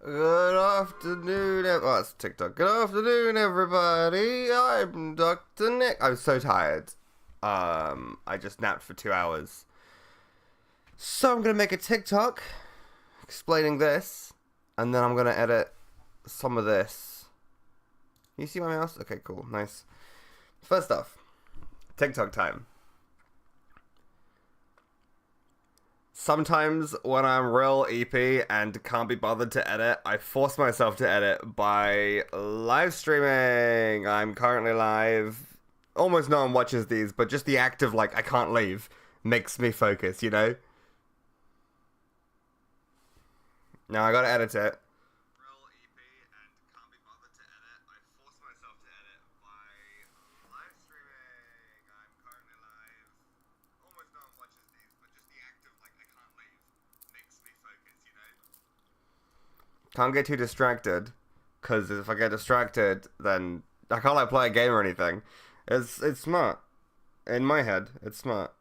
Good afternoon, oh, it's TikTok. Good afternoon, everybody. I'm Dr. Nick. I'm so tired. I just napped for 2 hours. So I'm gonna make a TikTok explaining this, and then I'm gonna edit some of this. You see my mouse? Okay, cool, nice. First off, TikTok time. Sometimes when I'm real Eepy and can't be bothered to edit, I force myself to edit by live streaming. I'm currently live. Almost no one watches these, but just the act of like, I can't leave makes me focus, you know? Now I gotta edit it. Can't get too distracted, because if I get distracted, then I can't like play a game or anything. It's smart. In my head, it's smart.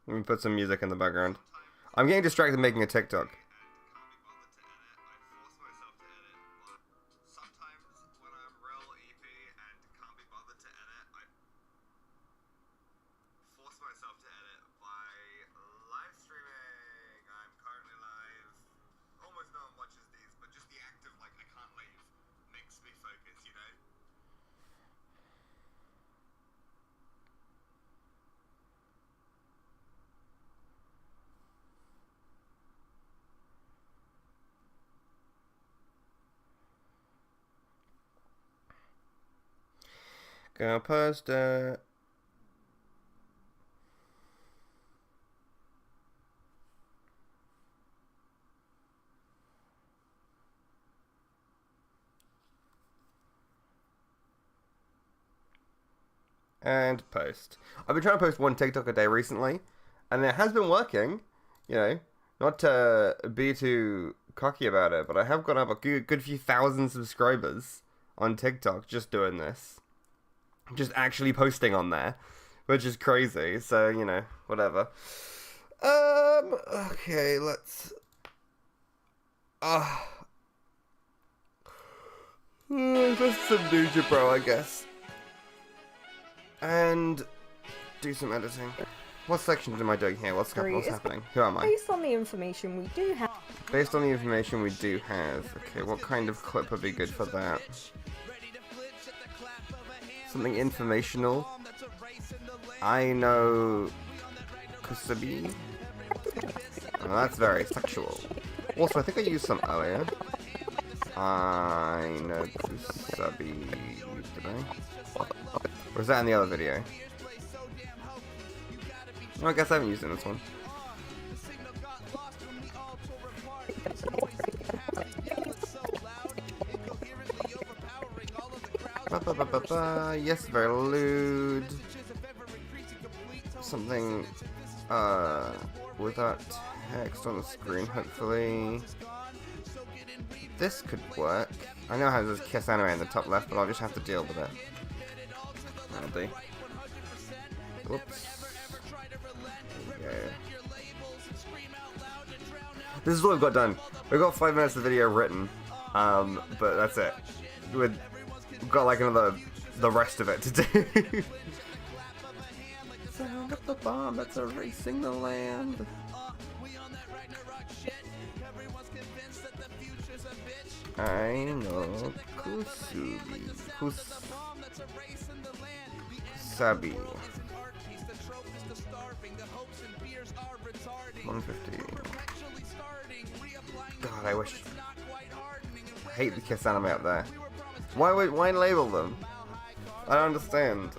Let me put some music in the background. I'm getting distracted making a TikTok. Gonna post it. And post. I've been trying to post one TikTok a day recently, and it has been working, you know, not to be too cocky about it, but I have got up a good few thousand subscribers on TikTok just doing this. Just actually posting on there, which is crazy, so, you know, whatever. Okay, let's... just some Nuja Bro, I guess. And do some editing. What sections am I doing here? What's happening? Who am I? Based on the information we do have. Based on the information we do have. Okay, what kind of clip would be good for that? Something informational. I know Kusabi. Oh, that's very sexual. Also, I think I used some earlier. I know Kusabi. Did I? Or was that in the other video? Well, I guess I haven't used it in this one. Yes, very lewd. Something without text on the screen, hopefully. This could work. I know how there's kiss anime in the top left, but I'll just have to deal with it. That'll do. Whoops. There we go. This is what we've got done. We've got 5 minutes of video written, but that's it. We've got like the rest of it to do. Sound of the bomb that's erasing the land. I know Kusubi. Kusabi. 150. God, I wish. I hate the kiss anime up there. Why label them? I don't understand.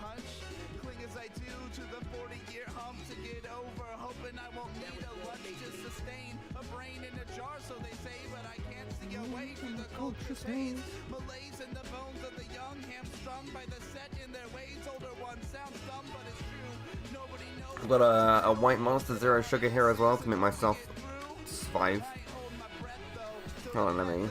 I've got a white Monster Zero Sugar here as well to make myself survive. Hold on, let me.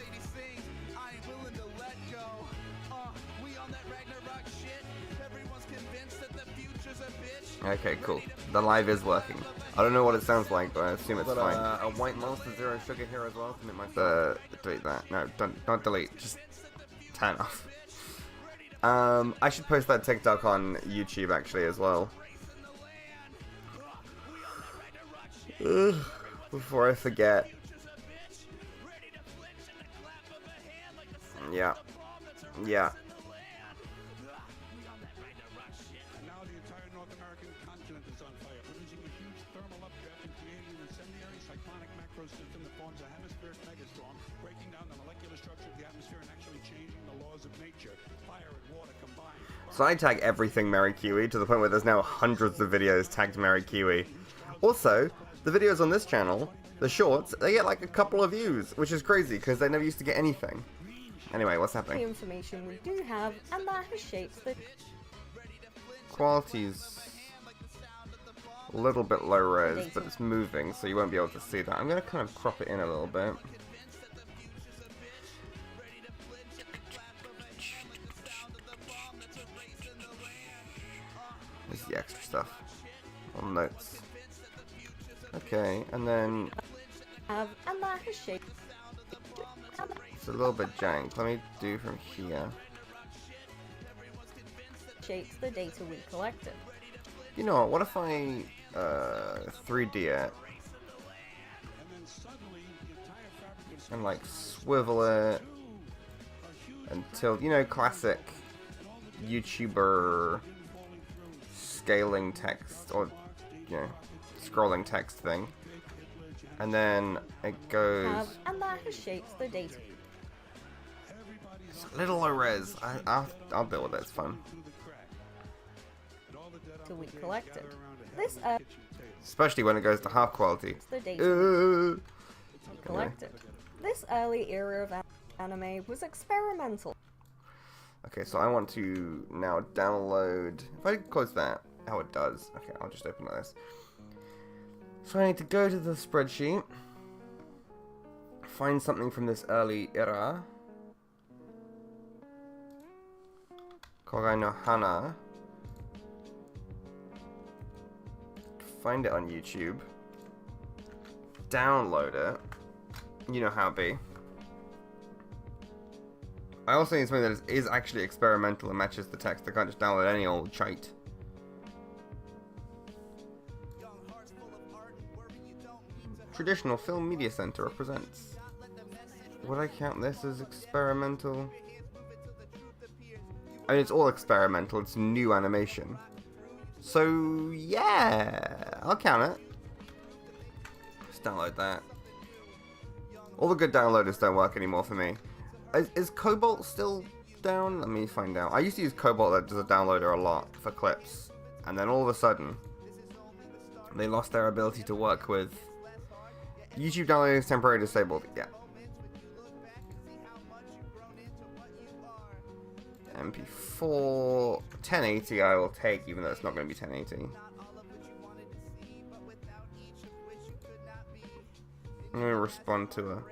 Okay, cool. The live is working. I don't know what it sounds like, but I assume it's fine. A white monster zero sugar here as well to make my delete that. No, don't delete. Just turn off. I should post that TikTok on YouTube actually as well. Ugh, before I forget. Yeah. Yeah. Now the entire North American continent is on fire, producing a huge thermal updraft and creating an incendiary cyclonic macro system that forms a hemispheric megastorm, breaking down the molecular structure of the atmosphere and actually changing the laws of nature. Fire and water combined. So I tag everything Mary Kiwi to the point where there's now hundreds of videos tagged Mary Kiwi. Also, the videos on this channel, the shorts, they get like a couple of views, which is crazy because they never used to get anything. Anyway, what's The happening? information we do have, and that has shaped the Quality's a little bit low res, but it's moving, so you won't be able to see that. I'm going to kind of crop it in a little bit. This is the extra stuff. On notes. Okay, and then and that has shaped it's a little bit jank. Let me do from here. shapes the data we collected. You know what if I 3D it and like swivel it until, you know, classic YouTuber scaling text or, you know, scrolling text thing, and then it goes And that has shaped the data it's a little low res. I'll deal with it, it's fun. we collected. This Especially when it goes to half quality. the data we collected. This early era of anime was experimental. Okay, so I want to now download. If I close that, how it does. Okay, I'll just open this. So I need to go to the spreadsheet, find something from this early era. Kogai no Hana. Find it on YouTube. Download it. You know how it be. I also need something that is actually experimental and matches the text. I can't just download any old shite. Traditional Film Media Center represents. Would I count this as experimental? I mean, it's all experimental. It's new animation. So, yeah, I'll count it. Let's download that. All the good downloaders don't work anymore for me. Is Cobalt still down? Let me find out. I used to use Cobalt as a downloader a lot for clips. And then all of a sudden, they lost their ability to work with... YouTube downloading is temporarily disabled. Yeah. MP4 1080 I will take, even though it's not going to be 1080. I'm going to respond to her.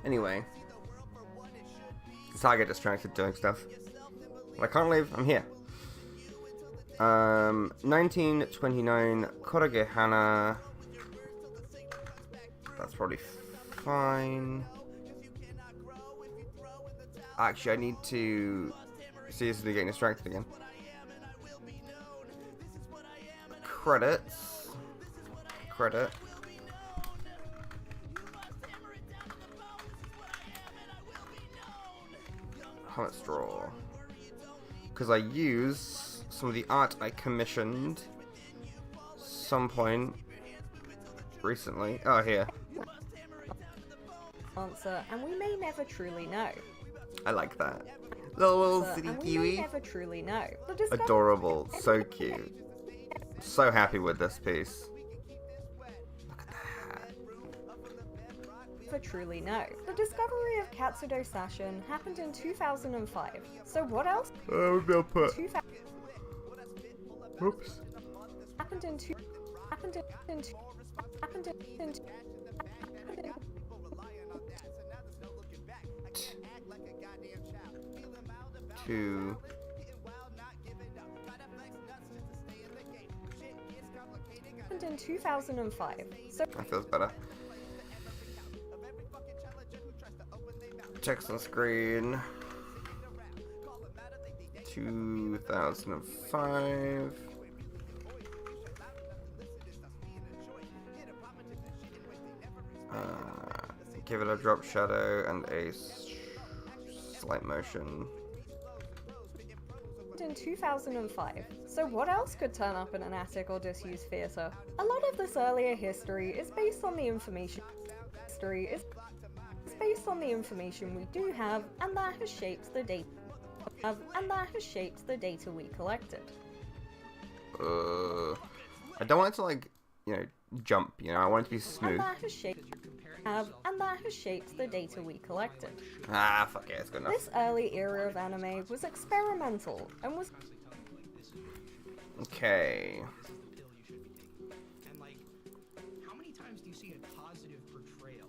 Anyway, that's how I get distracted doing stuff. I can't leave, I'm here. 1929 Korage Hana. That's probably fine. Actually, I need to... seriously getting distracted again. Credits. Credit. Let's draw. Because I use some of the art I commissioned some point recently. Oh, here. Answer, and we may never truly know. I like that. Little Answer, city and we may kiwi. never truly know. The discovery Adorable. So cute. So happy with this piece. never truly know. The discovery of Katsudo Sashin happened in 2005. So what else? Maybe I'll put. 2000 Oops. happened in two happened in two happened in two Two. happened in 2005. So That feels better. Text on screen. 2005. Give it a drop shadow and a slight motion. in 2005. So what else could turn up in an attic or disused theater? A lot of this earlier history is based on the information we do have, and that has shaped the data we collected. I don't want it to, like, you know, jump, you know, I want it to be smooth. And that has shaped the data we collected. Ah, fuck it, it's good enough. This early era of anime was experimental and was Okay. And like, how many times do you see a positive portrayal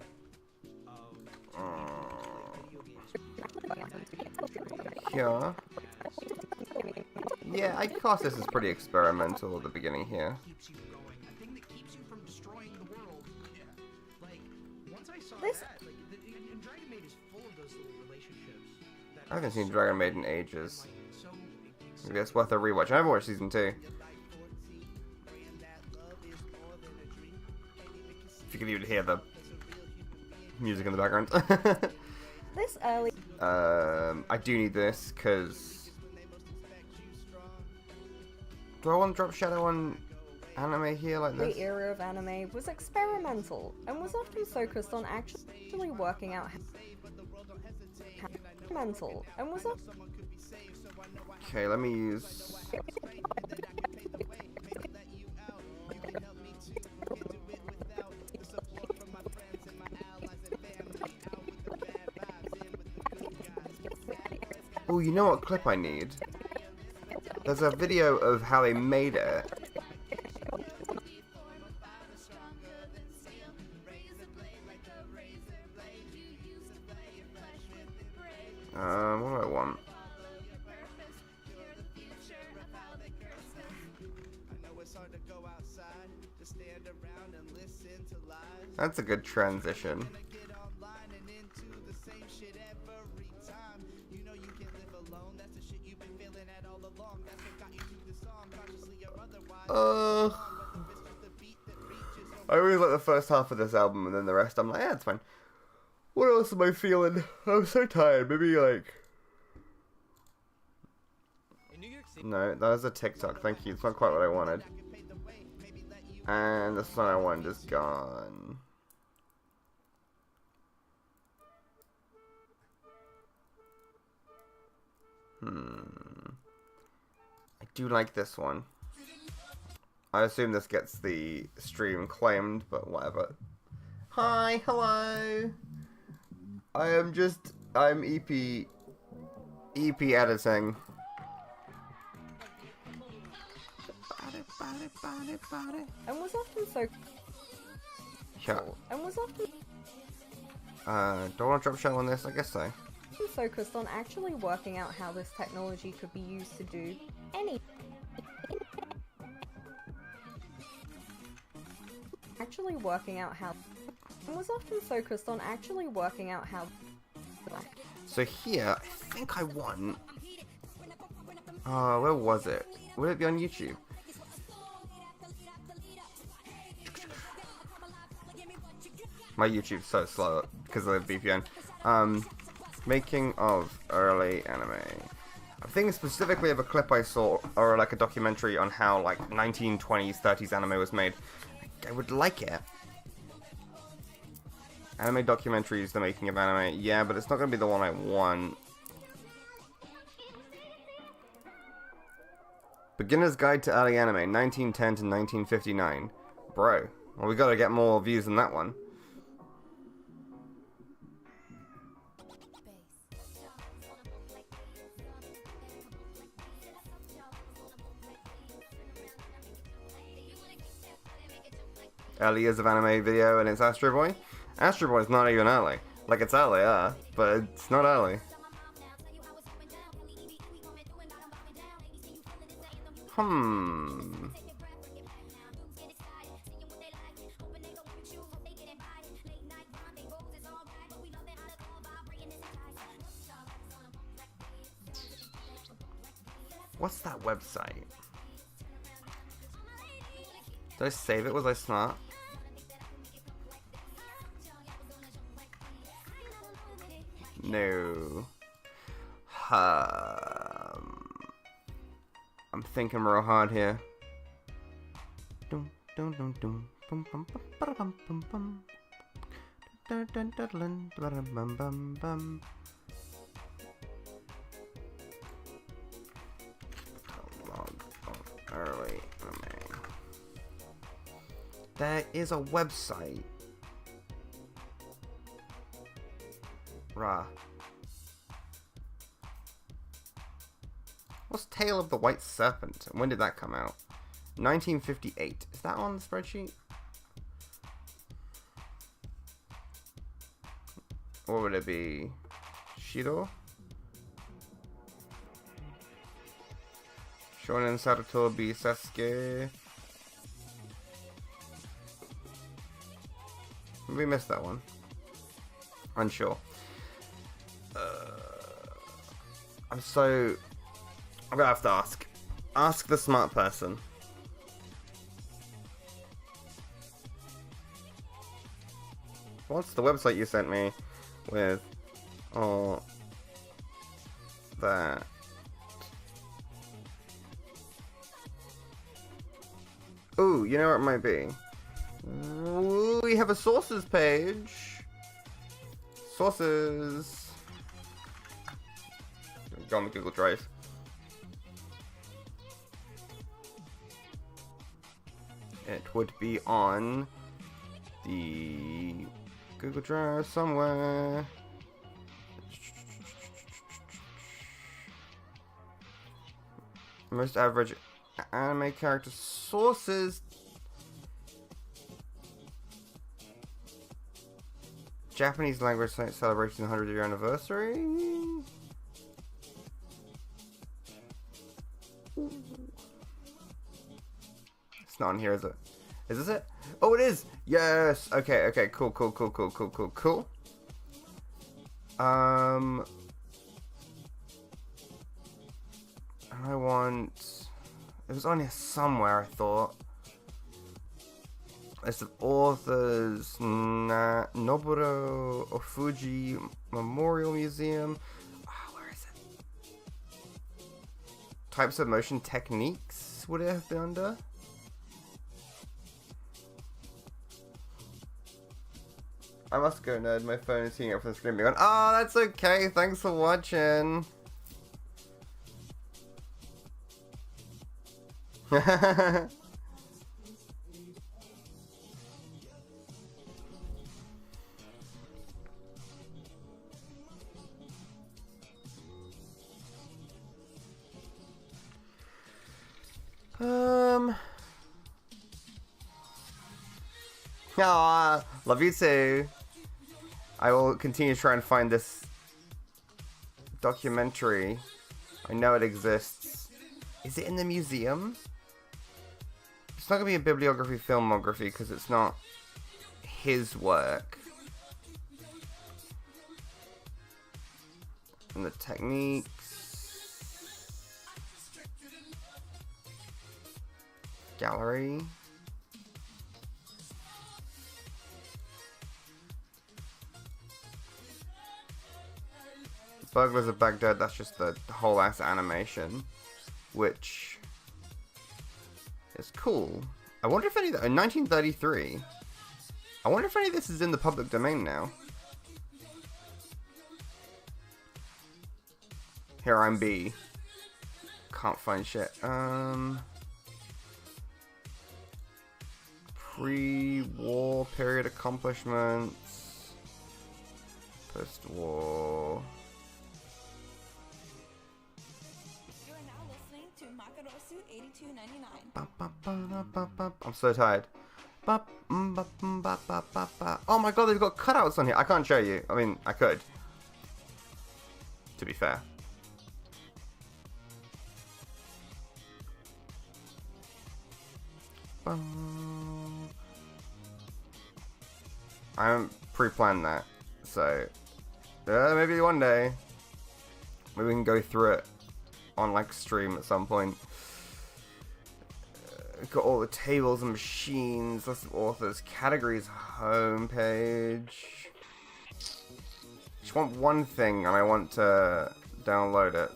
of Yeah. Yeah, I class this as pretty experimental at the beginning here. keeps you going, a thing that keeps you from destroying the world? Yeah. Like, once I saw This- that, like, and Dragon Maid is full of those little relationships. That I haven't are seen so, Dragon Maid in ages. so Maybe it's worth a rewatch. I haven't watched season 2. If you could even hear the music in the background. this early I do need this, because... Do I want to drop shadow on anime here like this? era of anime was experimental and was often focused on actually working out Okay, let me use... Oh, you know what clip I need? There's a video of how they made it. What do I want? That's a good transition. I really like the first half of this album, and then the rest I'm like, yeah, it's fine. What else am I feeling? I'm so tired. Maybe like... No, that was a TikTok. Thank you. It's not quite what I wanted. And the song I wanted is gone. I do like this one. I assume this gets the stream claimed, but whatever. Hi, hello. I'm Eepy editing. and was often Yeah. Do I want to drop shell on this? I guess so. focused on actually working out how this technology could be used to do So here, I think I want... where was it? Would it be on YouTube? My YouTube's so slow because of the VPN. Making of early anime. I'm thinking specifically of a clip I saw, or like a documentary on how like 1920s, 30s anime was made. I would like it. Anime documentaries, the making of anime. Yeah, but it's not going to be the one I want. Beginner's Guide to Early Anime, 1910 to 1959. Bro, well we gotta get more views than that one. early years of anime video, and it's Astro Boy. Astro Boy's not even early. Like, it's early, yeah, but it's not early. What's that website? Did I save it? Was I smart? No. I'm thinking real hard here. Dum dum dum dum bum bum bum bum bum bum. Dun dun dun dun dun bum bum bum. Early anime. There is a website. Rah. What's Tale of the White Serpent? When did that come out? 1958. Is that on the spreadsheet? Or would it be Shiro? Shonen Sarutobi Sasuke. We missed that one. Unsure. I'm gonna have to ask. Ask the smart person. What's the website you sent me with all that? Ooh, you know what it might be? We have a sources page. Sources. Go on the Google Drive. It would be on the Google Drive somewhere. Most average anime character sources. Japanese language site celebrating the 100th year anniversary. It's not on here, is it? Is this it? Oh, it is! Yes! Okay, okay, cool. I want... It was on here somewhere, I thought. List of authors, Noburo Ofuji Memorial Museum. Oh, where is it? Types of motion techniques, would it have been under? I must go, nerd. My phone is heating up from the screen being on. Oh, that's okay. Thanks for watching. Aw, love you too. I will continue to try and find this documentary. I know it exists. Is it in the museum? It's not gonna be a bibliography filmography because it's not his work. And the techniques. Gallery. Burglars of Baghdad, that's just the whole ass animation, which is cool. I wonder if any of that, in 1933, I wonder if any of this is in the public domain now. Here I'm B. Can't find shit. Pre-war period accomplishments. Post-war. I'm so tired. Oh my god, they've got cutouts on here. I can't show you. I mean, I could. To be fair. I haven't pre-planned that, so maybe one day, maybe we can go through it on like stream at some point. Got all the tables and machines, list of authors, categories, homepage. Just want one thing, and I want to download it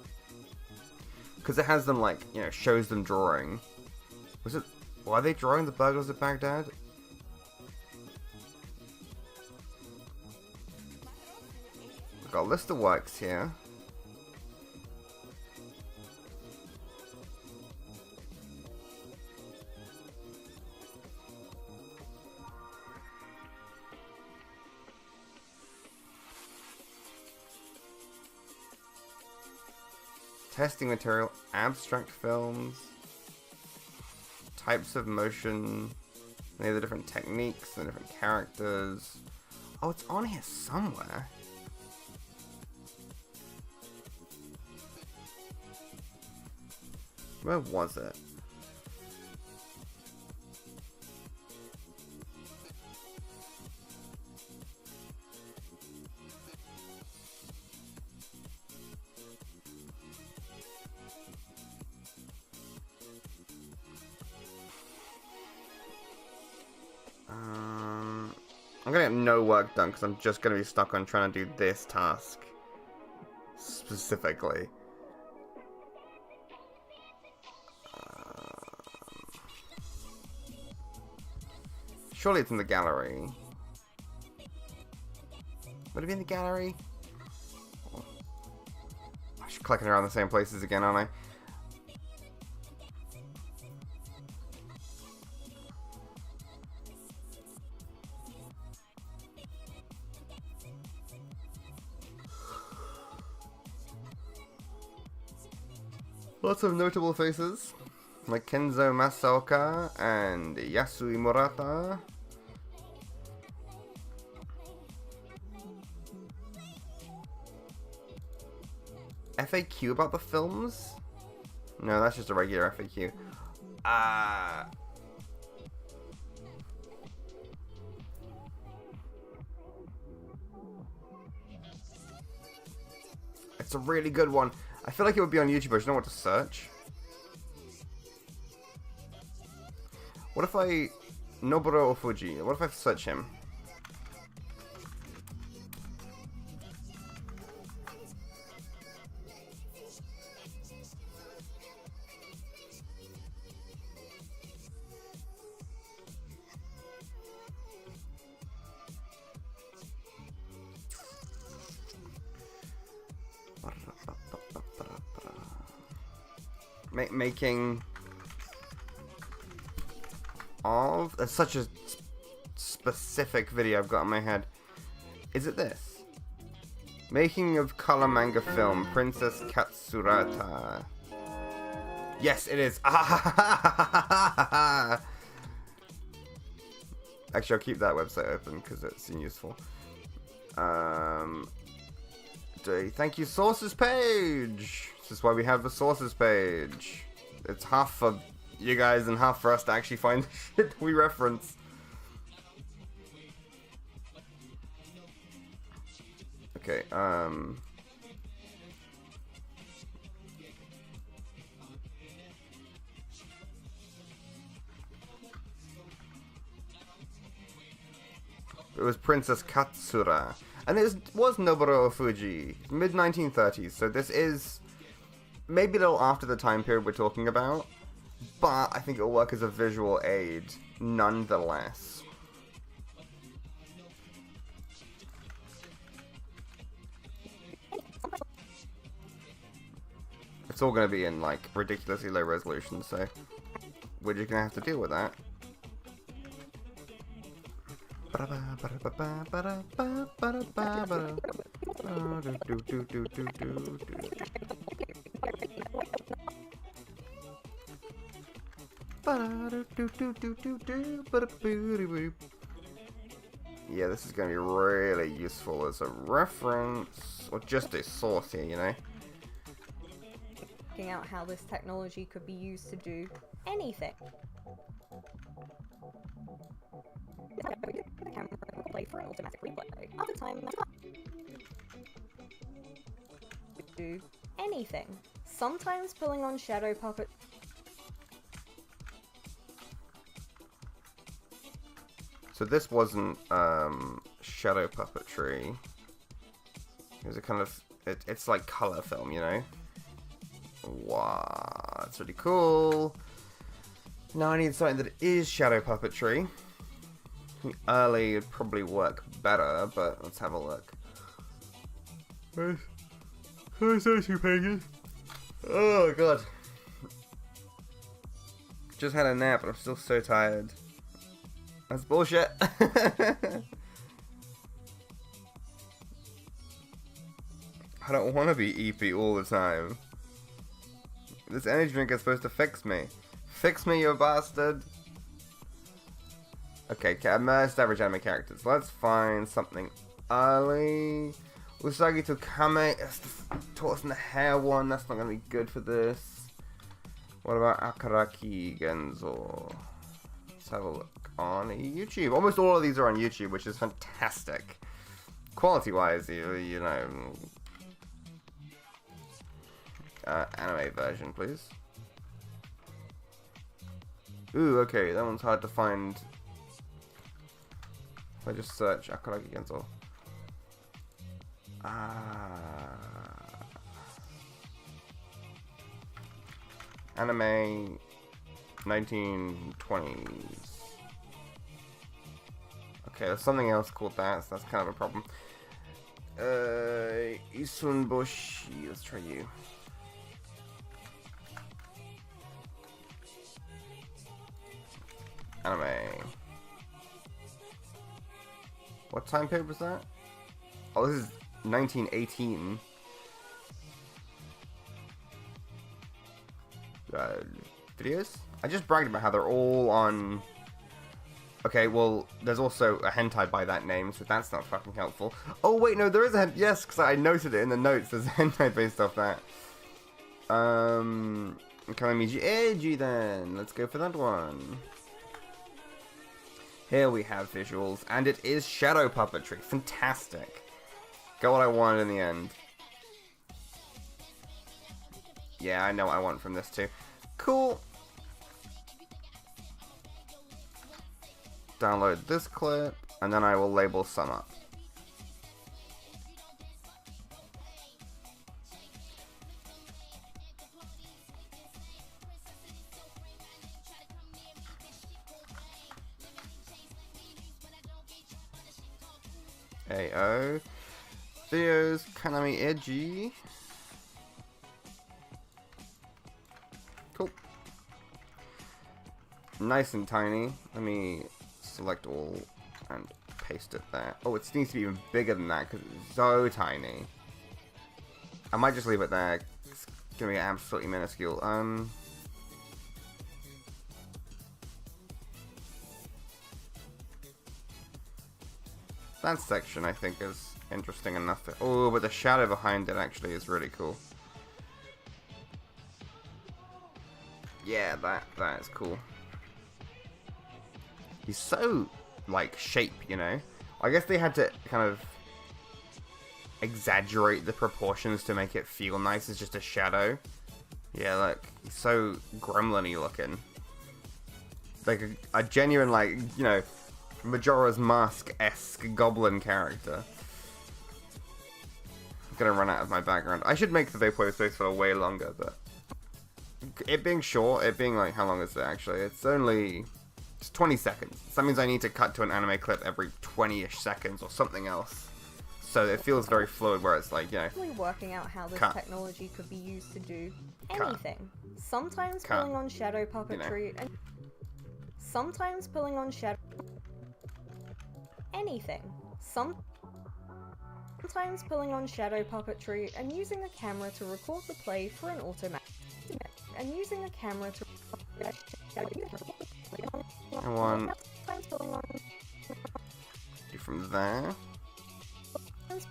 because it has them like, you know, shows them drawing. Was it? Why are they drawing the burglars of Baghdad? We've got a list of works here. Testing material, abstract films, types of motion, any of the different techniques and different characters. Oh, it's on here somewhere. Where was it? I'm gonna get no work done because I'm just gonna be stuck on trying to do this task specifically. Surely it's in the gallery. Would it be in the gallery? I'm just clicking around the same places again, aren't I? Lots of notable faces, like Kenzo Masaoka and Yasui Murata. FAQ about the films? No, that's just a regular FAQ. It's a really good one. I feel like it would be on YouTube, I just don't know what to search. What if I... Noburo Ofuji, what if I search him? Making of... That's such a specific video I've got in my head. Is it this? Making of color manga film, Princess Katsurata. Yes, it is. Actually, I'll keep that website open because it's useful. Thank you, sources page. This is why we have the sources page. It's half for you guys and half for us to actually find the shit we reference. Okay, it was Princess Katsura. And it was Noburo Fuji, mid-1930s, so this is maybe a little after the time period we're talking about, but I think it'll work as a visual aid, nonetheless. It's all going to be in, like, ridiculously low resolution, so we're just going to have to deal with that. Yeah, this is going to be really useful as a reference, or just a source here, you know? Working out how this technology could be used to do anything. The camera will play for an automatic replay. Other time, do anything. Sometimes pulling on shadow puppet. So this wasn't shadow puppetry. It was a kind of it's like color film, you know. Wow, that's really cool. Now I need something that is shadow puppetry. Early would probably work better, but let's have a look. Where's those two pages? Oh god. Just had a nap and I'm still so tired. That's bullshit. I don't want to be Eepy all the time. This energy drink is supposed to fix me. Fix me, you bastard. Okay, most average anime characters. Let's find something early. Usagi to Kame. It's the tortoise and the hare one. That's not going to be good for this. What about Akaraki Genzo? Let's have a look on YouTube. Almost all of these are on YouTube, which is fantastic. Quality-wise, you know. Anime version, please. Ooh, okay, that one's hard to find. If I just search Akaraki Genzo. Anime 1920s. Okay, there's something else called that, so that's kind of a problem. Isunboshi, let's try you. Anime. What time period was that? Oh, this is 1918. Videos? I just bragged about how they're all on... Okay, well, there's also a hentai by that name, so that's not fucking helpful. Oh, wait, no, there is a hentai. Yes, because I noted it in the notes. There's a hentai based off that. Kalamiji Eiji, then. Let's go for that one. Here we have visuals, and it is shadow puppetry. Fantastic. Got what I wanted in the end. Yeah, I know what I want from this too. Cool. Download this clip, and then I will label some up. AO. Videos, Kanami Eiji. Cool. Nice and tiny. Let me select all and paste it there. Oh, it needs to be even bigger than that because it's so tiny. I might just leave it there. It's gonna be absolutely minuscule. That section I think is interesting enough. Oh, but the shadow behind it actually is really cool. Yeah, that is cool. He's so, like, shape, you know? I guess they had to kind of exaggerate the proportions to make it feel nice as just a shadow. Yeah, look, he's so gremlin-y looking. Like a genuine, like, you know, Majora's Mask-esque goblin character. I'm gonna run out of my background. I should make the Vaporwave space for way longer, but... It being short, it being like, how long is it actually? It's 20 seconds. So that means I need to cut to an anime clip every 20-ish seconds or something else. So it feels very fluid where it's like, you know... Working out how this technology could be used to do anything. Sometimes Cut. pulling on shadow puppetry and... Sometimes pulling on shadow... Anything. Sometimes pulling on shadow puppetry and using a camera to record the play for an automatic... And using a camera to... And one. Do from there.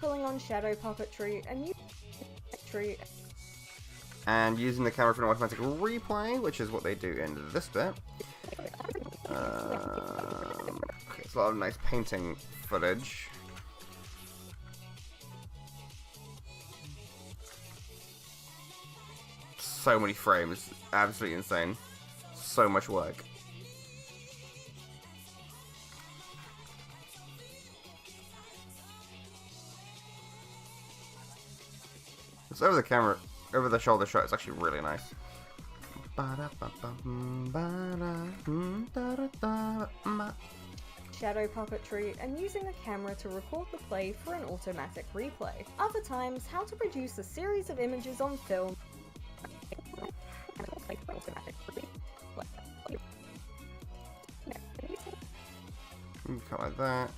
Pulling on shadow puppetry And using the camera for an automatic replay, which is what they do in this bit. Okay, it's a lot of nice painting footage. So many frames, absolutely insane. So much work. It's over the camera, over the shoulder shot. It's actually really nice. shadow puppetry, and using the camera to record the play for an automatic replay. Other times, how to produce a series of images on film. Cut like that.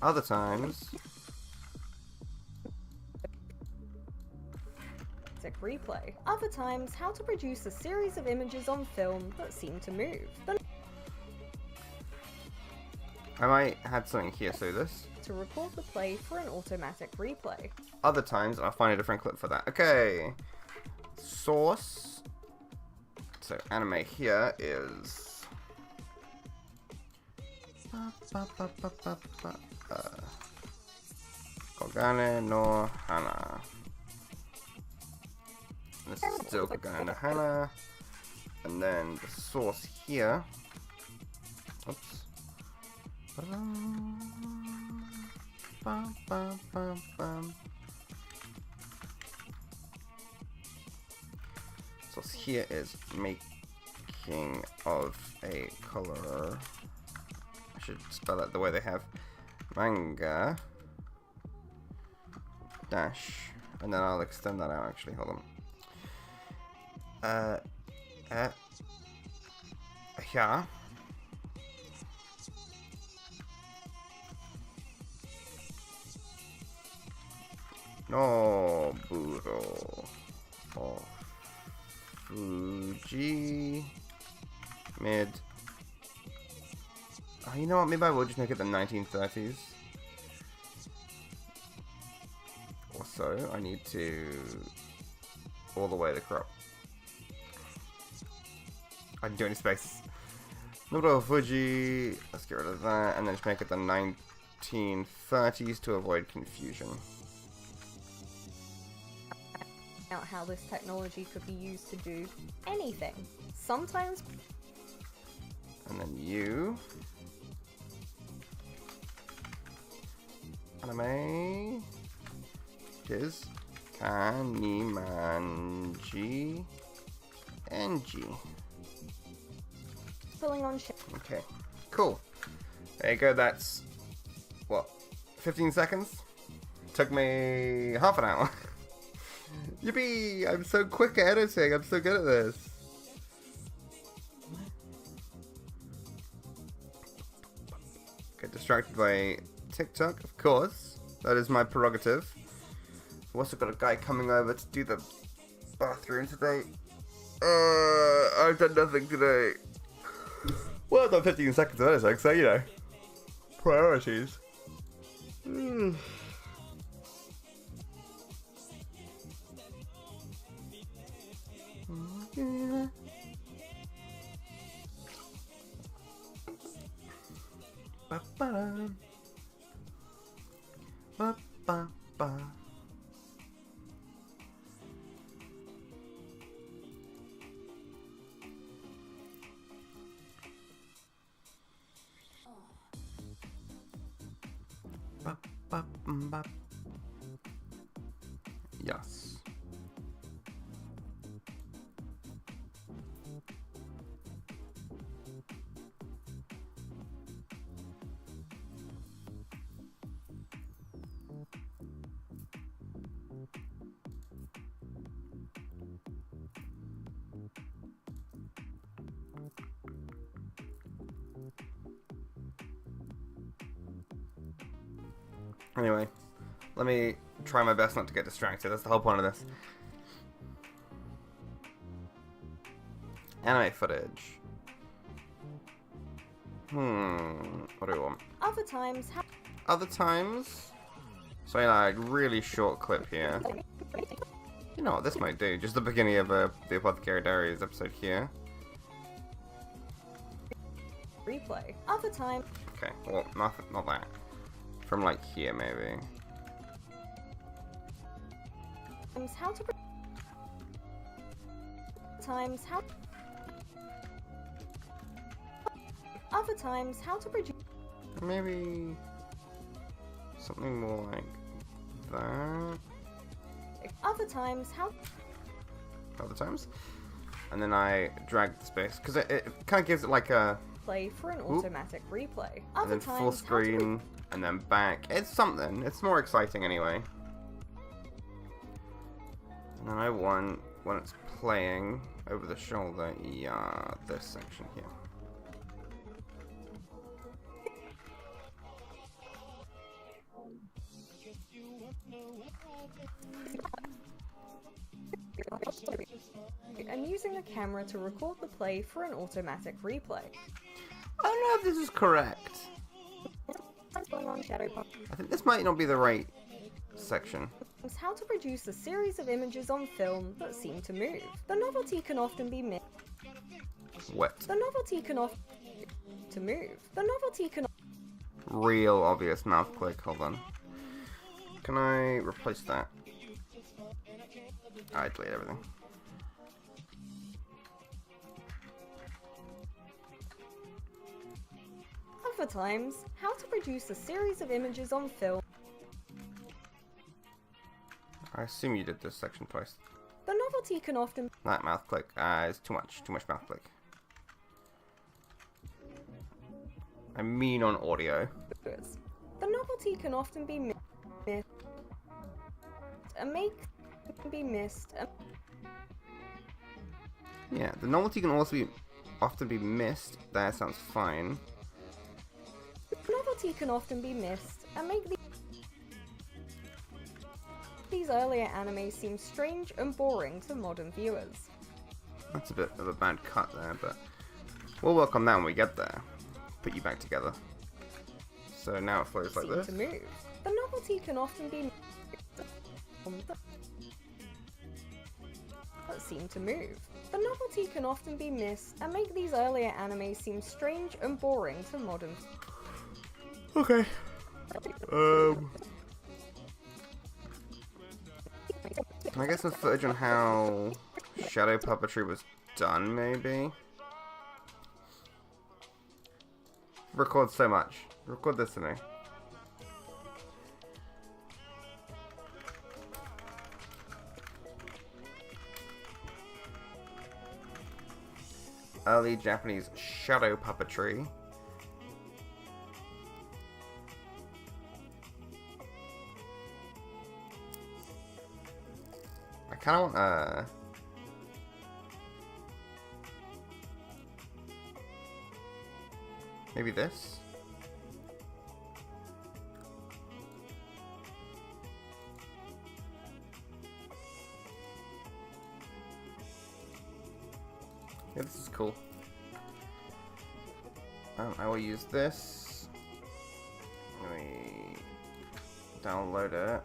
Other times, replay. Other times, how to produce a series of images on film that seem to move. I might add something here, so this. To record the play for an automatic replay. Other times, I'll find a different clip for that. Okay. Source. So, anime here is... Kogane no Hana. This is still Kogane no Hana. And then the source here. Oops. Source here is making of a color. I should spell it the way they have. Manga dash, and then I'll extend that out. Actually, hold on. Yeah. Noburo of Fuji mid. Oh, you know what? Maybe I will just make it the 1930s. Also, I need to all the way the crop. I didn't do any space. Noburo of Fuji. Let's get rid of that, and then just make it the 1930s to avoid confusion. Out how this technology could be used to do anything. Sometimes. And then you. Anime. Is Kanimanji NG. Pulling on Okay, cool. There you go, that's what, 15 seconds? Took me half an hour. Yippee! I'm so quick at editing, I'm so good at this. Get distracted by TikTok, of course. That is my prerogative. I've also got a guy coming over to do the bathroom today. I've done nothing today. Well, I've done 15 seconds of editing, so you know. Priorities. Yes. Anyway, let me try my best not to get distracted. That's the whole point of this. Anime footage. What do we want? Other times, Other times? So like really short clip here. You know what this might do? Just the beginning of the Apothecary Diaries episode here. replay. Other times, Okay, well, not that. From like here, maybe. how to. Times how. Other times, how to produce. Maybe something more like that. Other times, how. Other times, and then I drag the space because it kind of gives it like a Play for an Oop. automatic replay. and Other then times, full screen and then back. It's something. It's more exciting anyway. And then I want when it's playing over the shoulder. Yeah, this section here. and using a camera to record the play for an automatic replay. I don't know if this is correct. Going on Shadow Pop. I think this might not be the right section. How to produce a series of images on film that seem to move. The novelty can often be missed. Wet. The novelty can often to move. The novelty can Real obvious mouth click. Hold on. Can I replace that? I delete everything. other times how to produce a series of images on film. I assume you did this section twice. The novelty can often That mouth click is too much. Too much mouth click. I mean on audio. The novelty can often be missed. A make can be missed. Yeah, the novelty can also be often be missed. That sounds fine. Novelty can often be missed and make these earlier animes seem strange and boring to modern viewers. That's a bit of a bad cut there, but we'll work on that when we get there. Put you back together. So now it flows like Seem this. to move. The novelty can often be that seem to move. The novelty can often be missed and make these earlier animes seem strange and boring to modern. Okay. Can I get some footage on how shadow puppetry was done, maybe? Record so much. Record this to me. Early Japanese shadow puppetry. I kind of want maybe this. Yeah, this is cool. I will use this. Let me download it.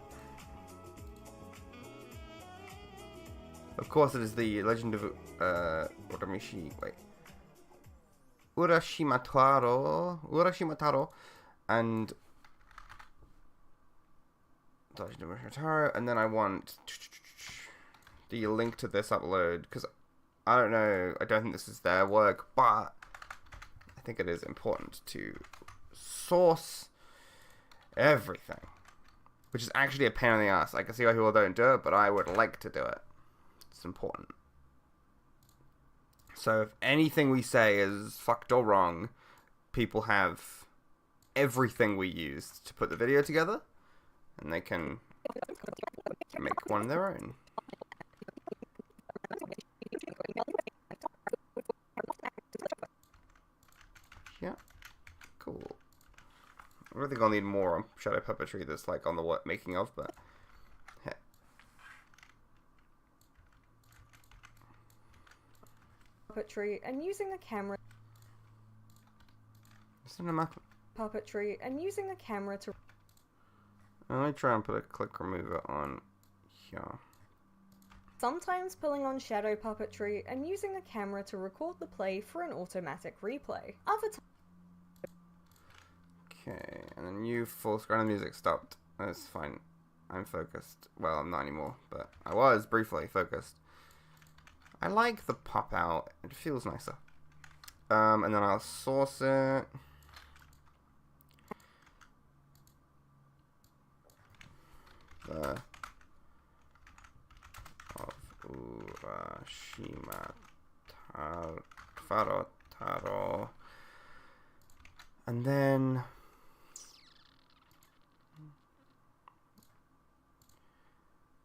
Of course, it is the Legend of Urashimataro, and the Legend of Urashimataro, and then I want the link to this upload because I don't know. I don't think this is their work, but I think it is important to source everything, which is actually a pain in the ass. I can see why people don't do it, but I would like to do it. It's important. So if anything we say is fucked or wrong, people have everything we used to put the video together, and they can make one of their own. Yeah, cool. I don't think I'll need more on shadow puppetry that's like on the making of, but puppetry and using a camera to Let me try and put a click remover on here. sometimes pulling on shadow puppetry and using a camera to record the play for an automatic replay. Other Okay, and then you full screen of music stopped. That's fine. I'm focused. Well, I'm not anymore, but I was briefly focused. I like the pop out. It feels nicer. And then I'll source it. The of Urashima Faro Taro. And then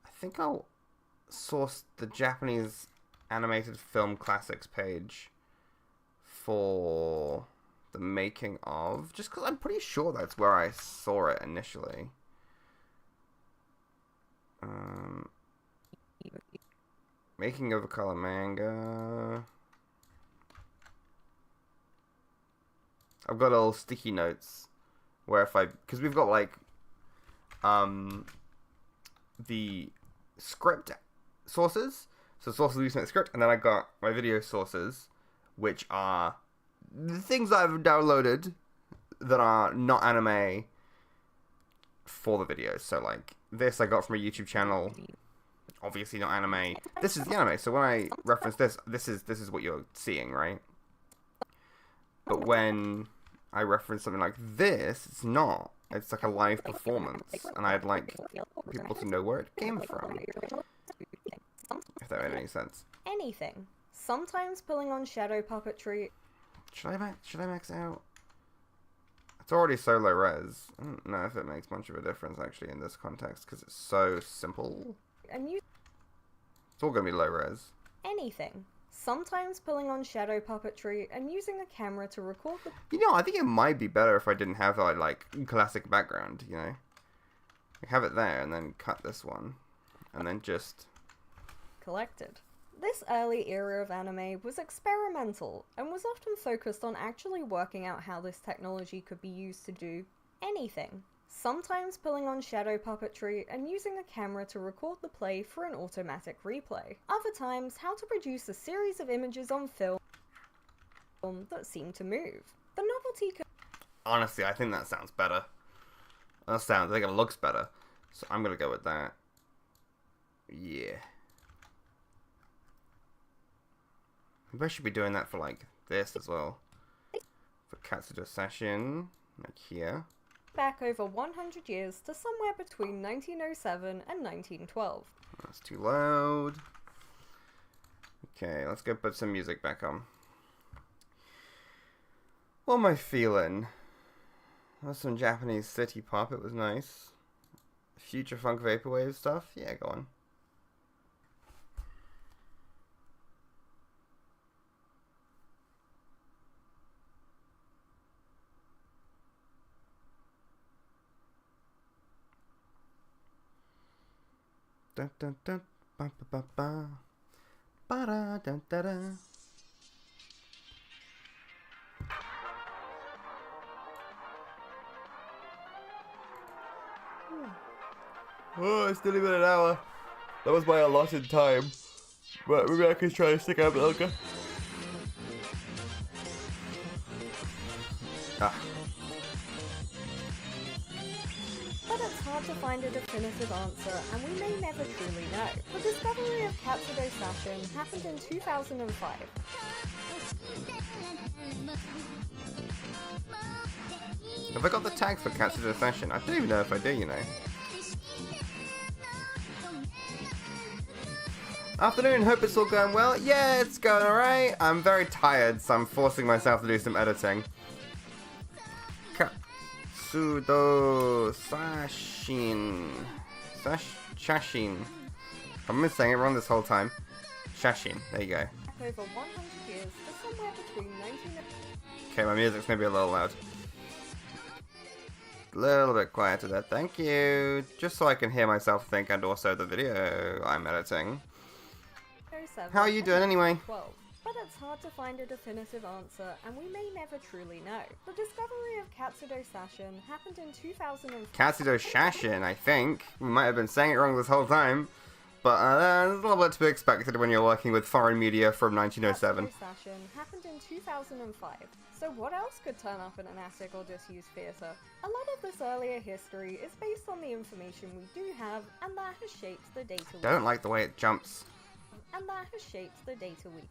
I think I'll source the Japanese animated film classics page for the making of, just because I'm pretty sure that's where I saw it initially. Making of a color manga. I've got all sticky notes where because we've got like the script sources, so sources using the script, and then I got my video sources, which are the things that I've downloaded that are not anime for the videos. So like this I got from a YouTube channel, obviously not anime. This is the anime, so when I reference this is what you're seeing, right? But when I reference something like this, it's not. It's like a live performance, and I'd like people to know where it came from. If that made any sense. anything. Sometimes pulling on shadow puppetry. Should I max out? It's already so low res. I don't know if it makes much of a difference actually in this context because it's so simple. And you It's all gonna be low res. anything. Sometimes pulling on shadow puppetry and using a camera to record the You know, I think it might be better if I didn't have that like classic background. You know, I have it there and then cut this one, and then just. collected. This early era of anime was experimental and was often focused on actually working out how this technology could be used to do anything. Sometimes pulling on shadow puppetry and using a camera to record the play for an automatic replay. Other times, how to produce a series of images on film that seem to move. The novelty could Honestly, I think that sounds better. I think it looks better. So I'm gonna go with that. Yeah. Maybe I should be doing that for like this as well. For Katsudo Session, like here. back over 100 years to somewhere between 1907 and 1912. That's too loud. Okay, let's go put some music back on. What am I feeling? That's some Japanese city pop, it was nice. Future funk vaporwave stuff? Yeah, go on. Dun dun dun ba ba ba ba ba da dun da da. Oh, it's nearly been an hour. That was my allotted time. But maybe I could try to stick out a bit longer. Ah. But it's hard to find a definitive answer, and we may never truly know. The discovery of Katsudo Sashin happened in 2005. Have I got the tag for Katsudo Session? I don't even know if I do, you know. Afternoon, hope it's all going well. Yeah, it's going alright. I'm very tired, so I'm forcing myself to do some editing. Katsudo Sashin. Shashin. I've been saying it wrong this whole time. Shashin. There you go. Over 100 years to somewhere between 19... Okay, my music's maybe a little loud. A little bit quieter there. Thank you. Just so I can hear myself think and also the video I'm editing. How are you doing anyway? 12. But it's hard to find a definitive answer, and we may never truly know. The discovery of Katsudo-sashin happened in 2005. Katsudo-shashin, I think. We might have been saying it wrong this whole time. But there's a little bit to be expected when you're working with foreign media from 1907. Katsudo-sashin happened in 2005. So what else could turn up in an attic or disused theatre? A lot of this earlier history is based on the information we do have, and that has shaped the data we Don't like the way it jumps.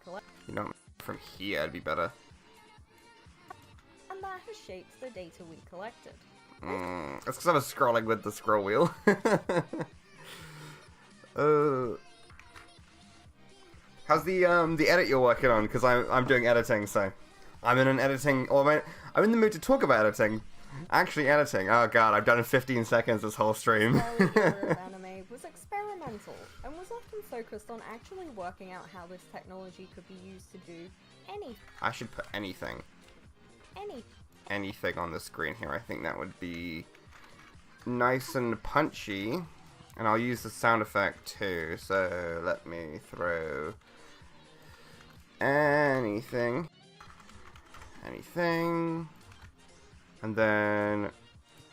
collect. You know, from here it'd be better. And that has shaped the data we collected. It's because I was scrolling with the scroll wheel. How's the edit you're working on? Because I'm doing editing, so I'm in an editing. Or I'm in the mood to talk about editing. Actually, editing. Oh god, I've done it in 15 seconds this whole stream. The early era of anime was experimental and was often focused on actually working out how this technology could be used to do I should put anything on the screen here. I think that would be nice and punchy. And I'll use the sound effect too. So let me throw anything. And then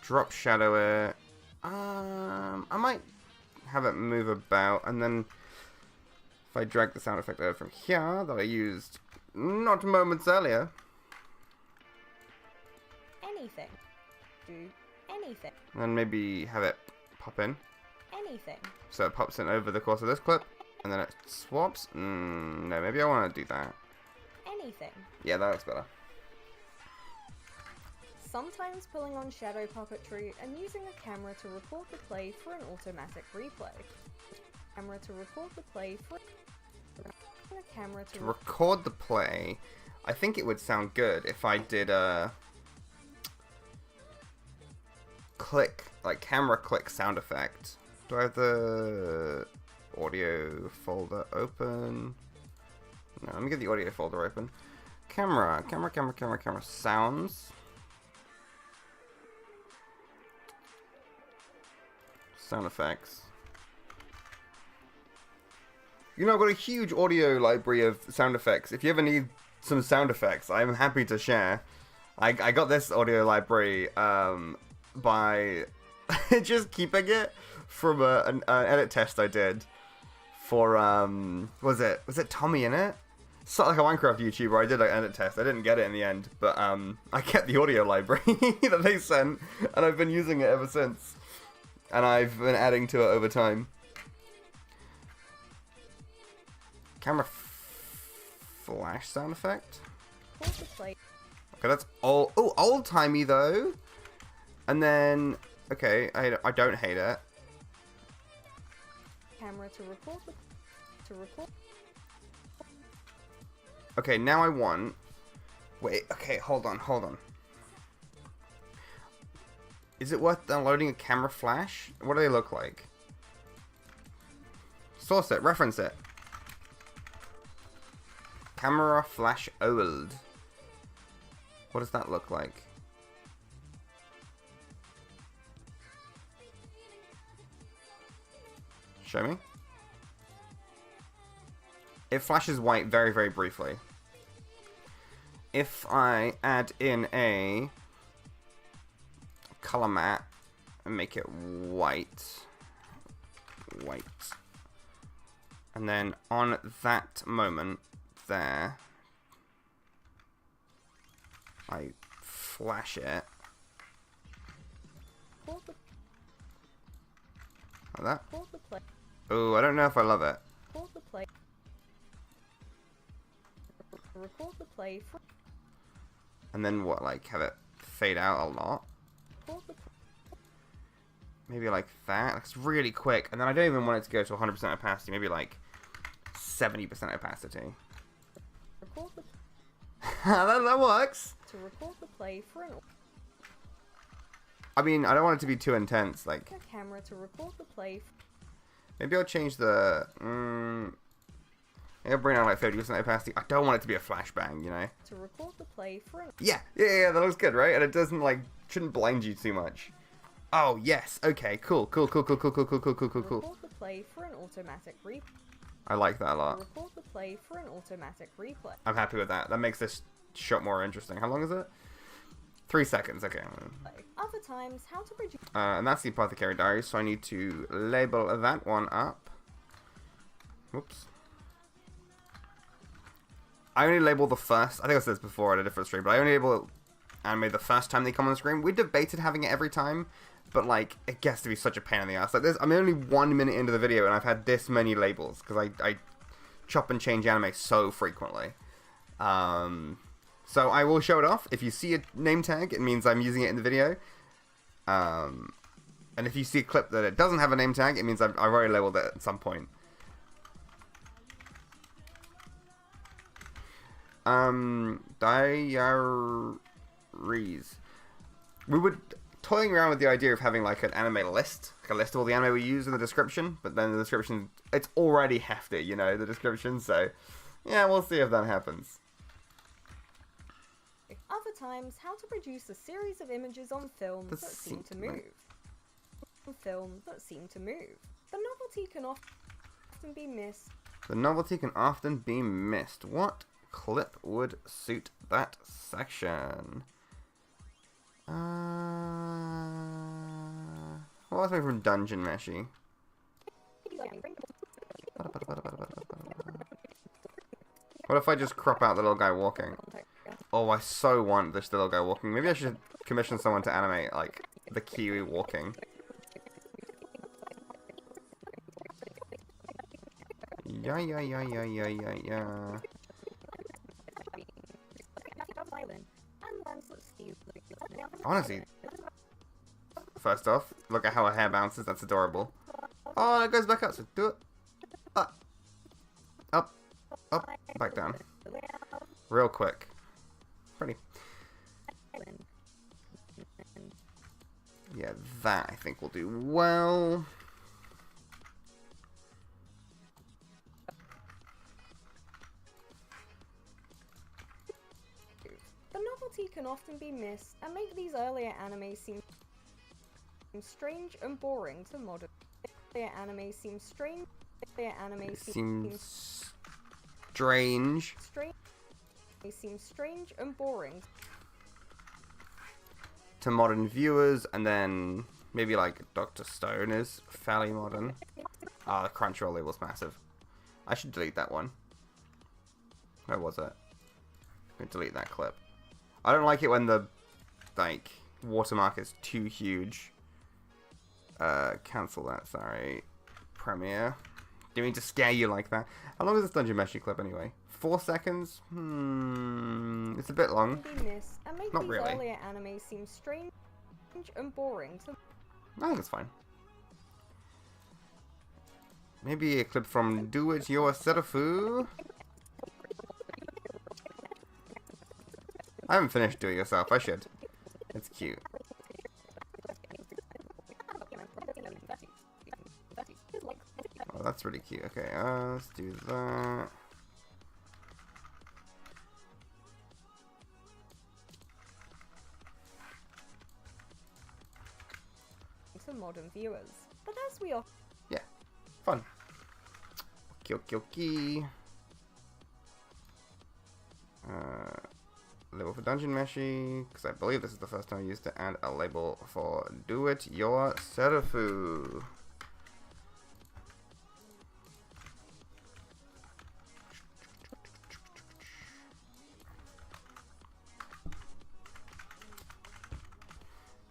drop shadow it. I might have it move about, and then if I drag the sound effect over from here that I used not moments earlier. And then maybe have it pop in. So it pops in over the course of this clip, and then it swaps. No, maybe I want to do that. Yeah, that looks better. Sometimes pulling on shadow puppetry and using a camera to record the play for an automatic replay. To record the play, I think it would sound good if I did a click, like camera click sound effect. Do I have the audio folder open? No, let me get the audio folder open. Camera, sounds. Sound effects. You know, I've got a huge audio library of sound effects. If you ever need some sound effects, I'm happy to share. I got this audio library by just keeping it from an edit test I did for was it Tommy in it? It's not like a Minecraft YouTuber. I did an edit test. I didn't get it in the end, but I kept the audio library that they sent, and I've been using it ever since. And I've been adding to it over time. Camera flash sound effect. Okay, that's all. Oh, old timey though. And then, okay, I don't hate it. Camera to record. Okay, now I want. Wait. Okay, hold on. Is it worth downloading a camera flash? What do they look like? Source it, reference it. Camera flash old. What does that look like? Show me. It flashes white very, very briefly. If I add in a color matte and make it white, and then on that moment there I flash it like that. Oh, I don't know if I love it. And then what, like have it fade out a lot? Maybe like that. It's really quick. And then I don't even want it to go to 100% opacity. Maybe like 70% opacity. that works. To record the play for an. I mean, I don't want it to be too intense. Like. A camera to record the play. Maybe I'll change the. Maybe I'll bring down like 30% opacity. I don't want it to be a flashbang, you know. To record the play for an. Yeah. That looks good, right? And it doesn't like shouldn't blind you too much. Oh yes. Okay. Cool. Record the play for an automatic replay. I like that a to lot. record the play for an automatic replay. I'm happy with that. That makes this shot more interesting. How long is it? 3 seconds, okay. Other times, how to produce... And that's the Apothecary Diary, so I need to label that one up. Whoops. I only label the first, I think I said this before at a different stream, but I only label anime the first time they come on the screen. We debated having it every time, but like, it gets to be such a pain in the ass. Like, I'm only 1 minute into the video and I've had this many labels, because I chop and change anime so frequently. So I will show it off. If you see a name tag, it means I'm using it in the video. And if you see a clip that it doesn't have a name tag, it means I've already labeled it at some point. Diaries. We were toying around with the idea of having like an anime list, like a list of all the anime we use in the description, but then the description, it's already hefty, you know, the description, so yeah, we'll see if that happens. Other times, how to produce a series of images on film that seem to move. Film that seem to move. The novelty can often be missed. The novelty can often be missed. What clip would suit that section? What was I from Dungeon Meshi? What if I just crop out the little guy walking? Oh, I so want this little guy walking. Maybe I should commission someone to animate, like, the Kiwi walking. Yeah. Honestly, first off, look at how her hair bounces. That's adorable. Oh, it goes back up, so do it. Up, back down. Real quick. Pretty. Yeah, that I think will do well. The novelty can often be missed and make these earlier anime seem strange and boring to modern. Earlier anime seems strange. Earlier anime seems strange. They seem strange and boring to modern viewers, and then maybe like Dr. Stone is fairly modern. Ah, the Crunchyroll label's massive. I should delete that one. Where was it? I'm gonna delete that clip. I don't like it when the like watermark is too huge. Cancel that, sorry. Premiere. Didn't mean to scare you like that. How long is this Dungeon Meshi clip anyway? 4 seconds? It's a bit long. Not really. Earlier anime seems strange and boring to... I think it's fine. Maybe a clip from Do It Yourself. I haven't finished Do It Yourself. I should. It's cute. Oh, that's really cute. Okay, let's do that. To modern viewers, but as we all fun. Okay. Label for Dungeon Meshi, because I believe this is the first time I used it, and a label for Do It Yourself.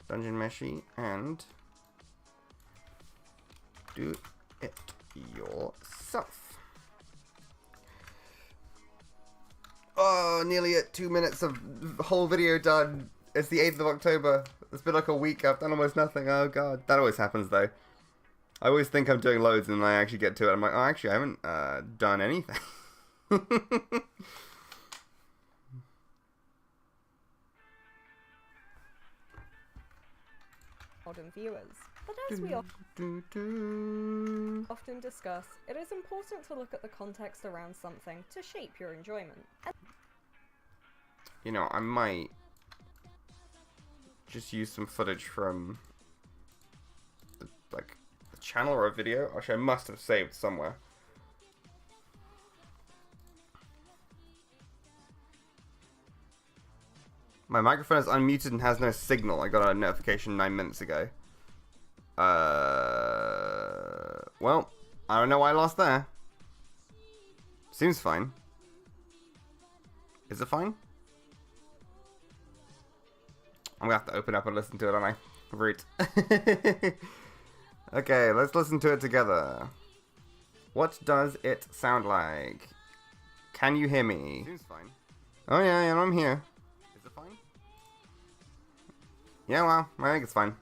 Dungeon Meshi and Do It Yourself. Oh, nearly at 2 minutes of the whole video done. It's the 8th of October. It's been like a week. I've done almost nothing. Oh god. That always happens though. I always think I'm doing loads and then I actually get to it. I'm like, oh, actually I haven't done anything. modern viewers. But as we often discuss, it is important to look at the context around something to shape your enjoyment. You know, I might just use some footage from the channel or a video. Actually, I must have saved somewhere. My microphone is unmuted and has no signal. I got a notification 9 minutes ago. Well, I don't know why I lost there. Seems fine. Is it fine? I'm gonna have to open up and listen to it, aren't I? Root. Okay, let's listen to it together. What does it sound like? Can you hear me? Seems fine. Oh yeah, I'm here. Is it fine? Yeah, well, I think it's fine.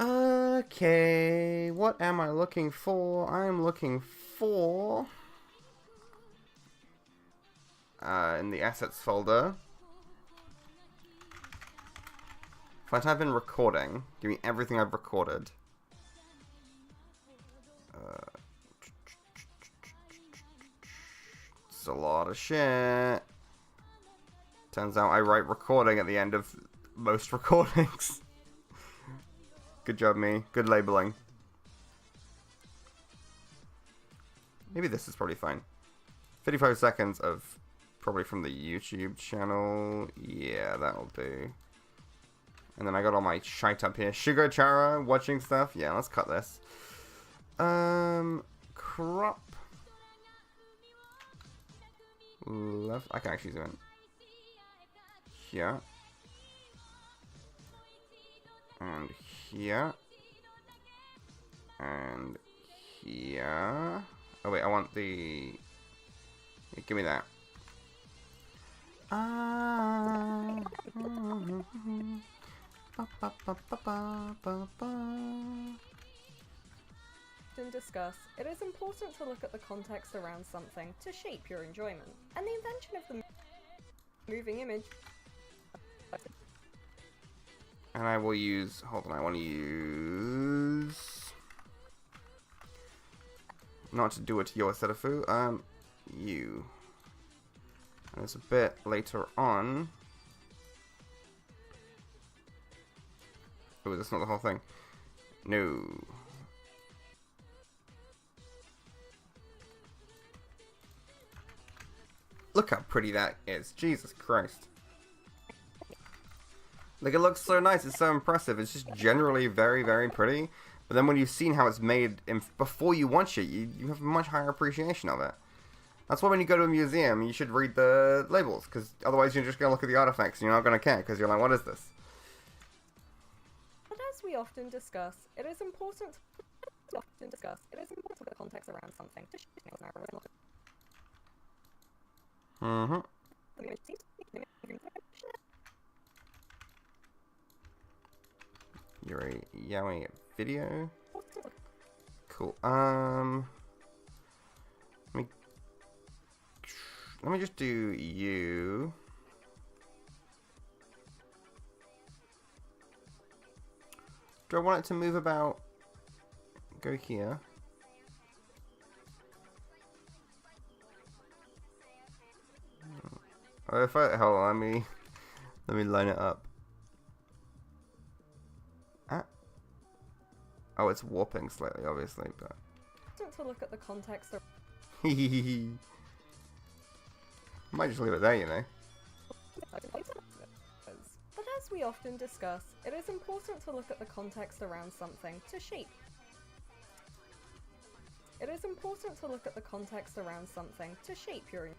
Okay, what am I looking for? I'm looking for... in the assets folder. If I type in recording, give me everything I've recorded. It's a lot of shit. Turns out I write recording at the end of most recordings. Good job, me. Good labeling. Maybe this is probably fine. 55 seconds of probably from the YouTube channel. Yeah, that'll do. And then I got all my shite up here. Sugar Chara watching stuff. Yeah, let's cut this. Crop. Left. I can actually zoom in. Here. And here. And here. Oh wait, I want the... Yeah, give me that. And discuss, it is important to look at the context around something to shape your enjoyment. And the invention of the moving image. And I will use... Hold on, I want to use... Not to do it to your Setafu. You. And it's a bit later on. Oh, that's not the whole thing. No. Look how pretty that is. Jesus Christ. Like, it looks so nice. It's so impressive. It's just generally very, very pretty. But then when you've seen how it's made before you watch it, you have a much higher appreciation of it. That's why when you go to a museum, you should read the labels. Because otherwise you're just going to look at the artifacts and you're not going to care. Because you're like, what is this? But as we often discuss, it is important to look at the context around something to shape your enjoyment. Mm-hmm. You're a Yowie video. Cool. Let me just do you. Do I want it to move about? Go here. Oh, if I hold on, let me line it up. Oh, it's warping slightly, obviously, but... To look at the context of... Might just leave it there, you know. But as we often discuss, it is important to look at the context around something to shape. It is important to look at the context around something to shape your...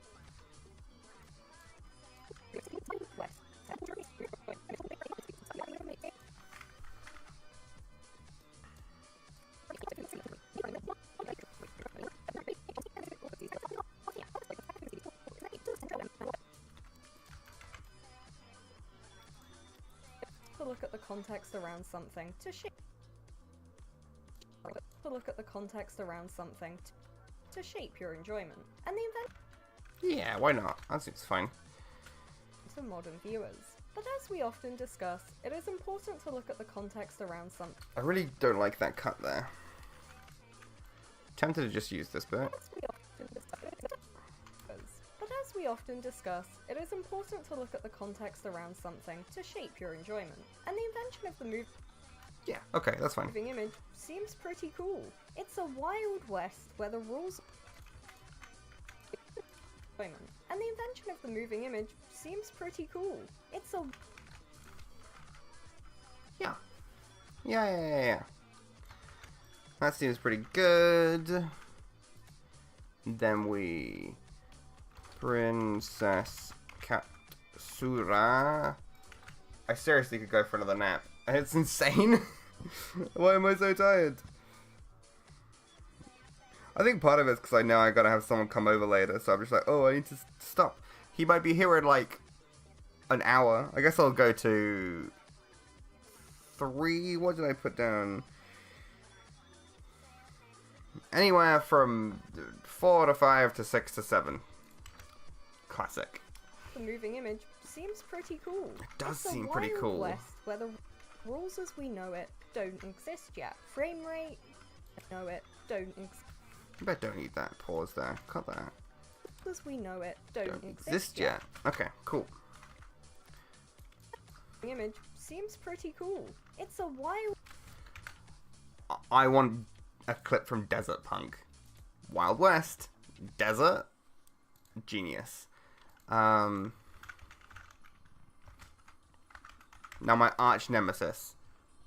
Look at the context around something to shape. To look at the context around something to shape your enjoyment, and the event. Yeah, why not? That seems fine. To modern viewers, but as we often discuss, it is important to look at the context around something. I really don't like that cut there. Tempted to just use this bit. But as we often discuss, it is important to look at the context around something to shape your enjoyment, and the invention of the Yeah, okay, that's fine. moving image seems pretty cool. It's a Wild West where the rules and And the invention of the moving image seems pretty cool. It's a... Yeah. That seems pretty good. Then we... Princess Katsura. I seriously could go for another nap. It's insane. Why am I so tired? I think part of it's because I know I gotta have someone come over later, so I'm just like, oh, I need to stop. He might be here in like an hour. I guess I'll go to 3. What did I put down? Anywhere from 4 to 5 to 6 to 7. Classic. The moving image seems pretty cool. It does It's seem a pretty Wild cool. West where the rules as we know it don't exist yet. Frame rate, know it, don't exist. I bet don't eat that pause there. Cut that. As we know it don't Exist yet. Okay, cool. The image seems pretty cool. It's a wild... I want a clip from Desert Punk. Wild West. Desert. Genius. Now my arch nemesis.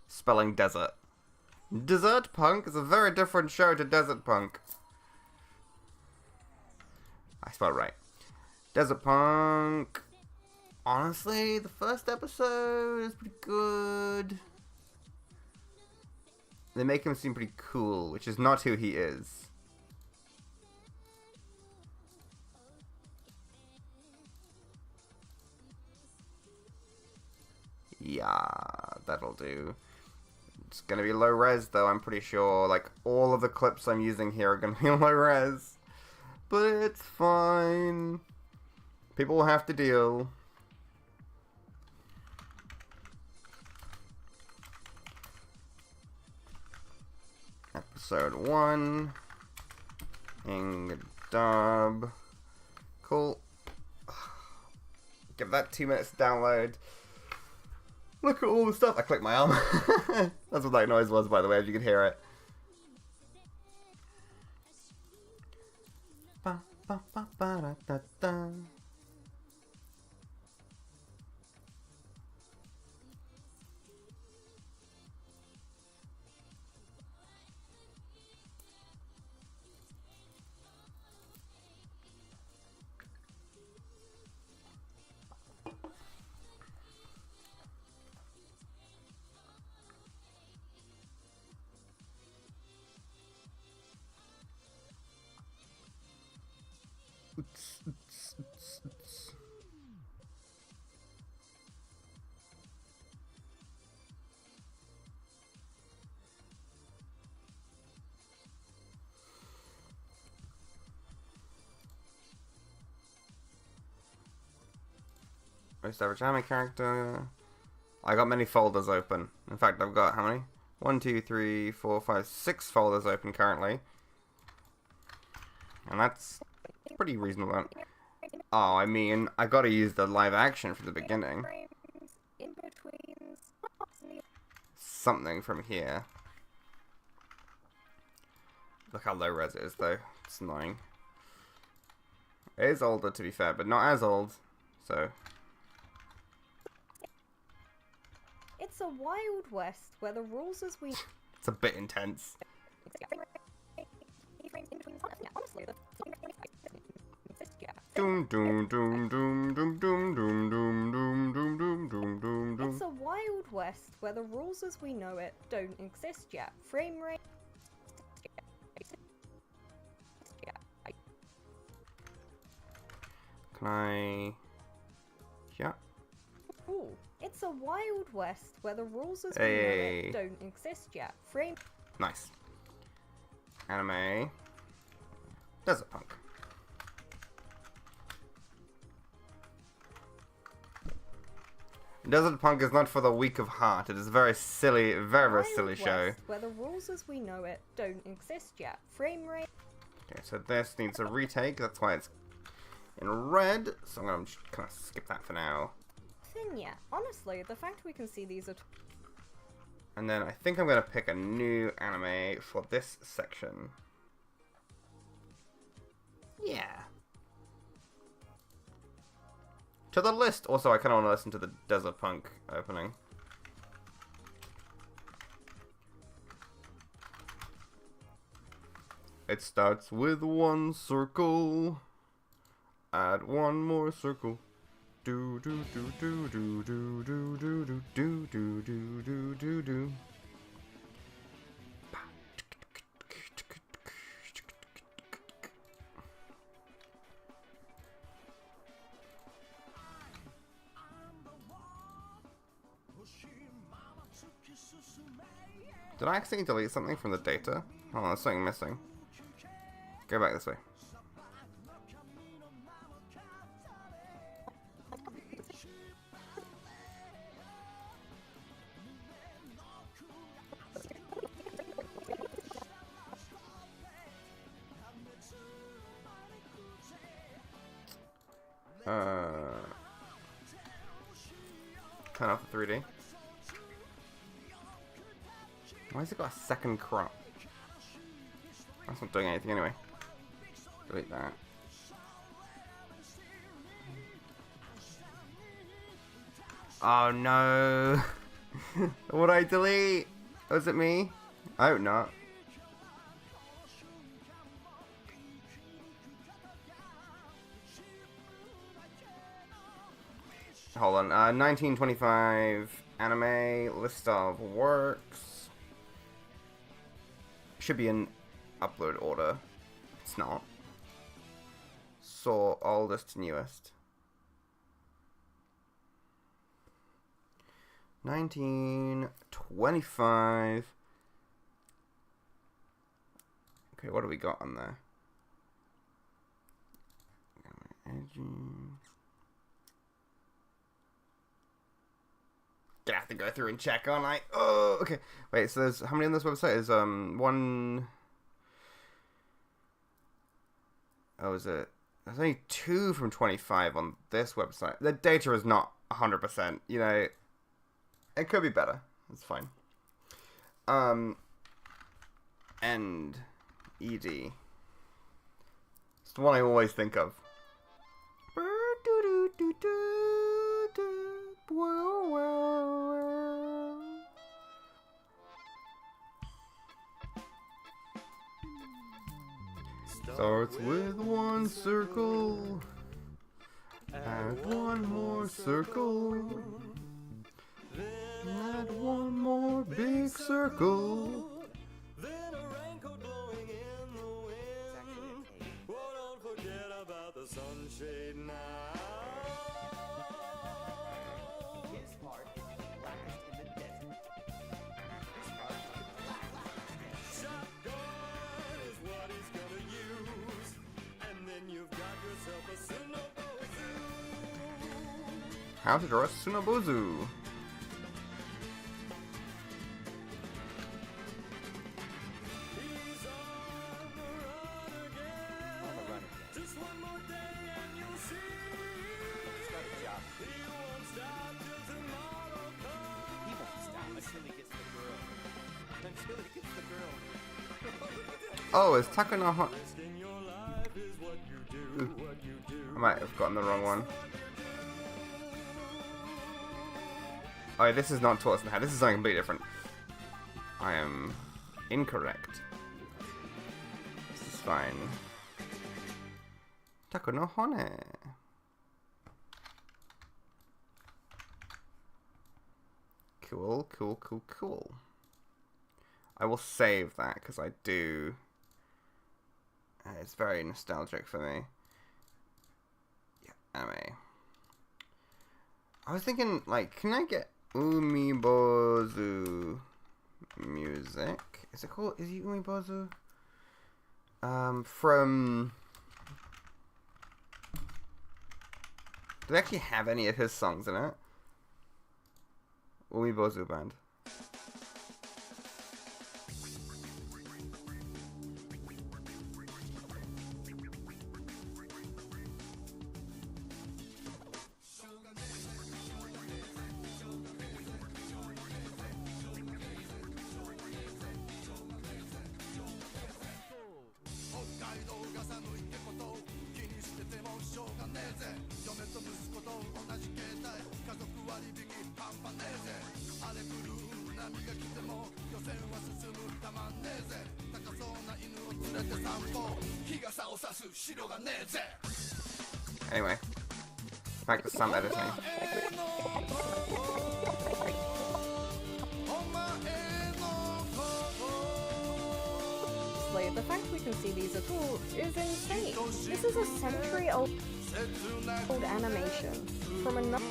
Spelling desert. Desert Punk is a very different show to Desert Punk. I spelled right. Desert Punk. Honestly, the first episode is pretty good. They make him seem pretty cool, which is not who he is. Yeah, that'll do. It's gonna be low res though, I'm pretty sure. Like, all of the clips I'm using here are gonna be low res. But it's fine. People will have to deal. Episode 1. Ing dub. Cool. Give that 2 minutes to download. Look at all the stuff. I clicked my arm. That's what that noise was, by the way, if you could hear it. Ba, ba, ba, ba, da, da, da. Most average anime character. I got many folders open. In fact, I've got how many? 1, 2, 3, 4, 5, 6 folders open currently. And that's pretty reasonable. Oh, I mean, I gotta use the live action from the beginning. Something from here. Look how low res it is, though. It's annoying. It is older, to be fair, but not as old. So... It's a Wild West where the rules as we... It's a bit intense. Doom doom doom doom doom doom doom doom doom doom doom doom doom doom. It's a Wild West where the rules as we know it don't exist yet. Frame rate... Can I... Yeah. Ooh, it's a Wild West where the rules as we Hey. know it don't exist yet. Frame... Nice. Anime. Desert Punk. Desert Punk is not for the weak of heart. It is a very silly, very silly Wild show. West where the rules as we know it don't exist yet. Frame rate... Okay, so this needs a retake. That's why it's in red. So I'm gonna just kind of skip that for now. Thing yet. Honestly, the fact we can see these are... And then I think I'm gonna pick a new anime for this section. Yeah. To the list! Also, I kind of want to listen to the Desert Punk opening. It starts with one circle. Add one more circle. Do do do do do do do do do do do do do do do. Did I accidentally delete something from the data? Oh, there's something missing. Go back this way. Turn off the 3D. Why has it got a second crop? That's not doing anything anyway. Delete that. Oh no! What did I delete? Was it me? I hope not. Hold on. 1925 anime list of works. Should be in upload order. It's not. So oldest to newest. 1925. Okay, what do we got on there? Gonna have to go through and check, aren't I? Oh, okay. Wait, so there's how many on this website? Is one. Oh, is it? There's only 2 from 25 on this website. The data is not 100%. You know, it could be better. It's fine. And ED. It's the one I always think of. Starts with one circle. Add one more circle. Add one more big circle. Then a raincoat blowing in the wind. Well, don't forget about the sunshade now. His heart is blackest in the desert. His heart is blackest. Shotgun is what he's gonna use, and then you've got yourself a Sunobozu. How to draw a Sunobozu. He's on the run again. Just one more day and you'll see. He's got a job. He won't stop till tomorrow comes. He won't stop until he gets the girl. Until he gets the girl. Oh, it's Takunohon. Risking your life is what you do, what you do. I might have gotten the wrong one. Oh, yeah, this is not Torts in the Hat. This is something completely different. I am incorrect. This is fine. Takunohone. Cool, cool, cool, cool. I will save that because I do. It's very nostalgic for me. Yeah, anime. I was thinking, like, can I get Umibozu music? Is it called? Is it Umibozu? From. Do they actually have any of his songs in it? Umibozu band. Anyway, back to some editing. The fact we can see these at all is insane. This is a century-old animation from another.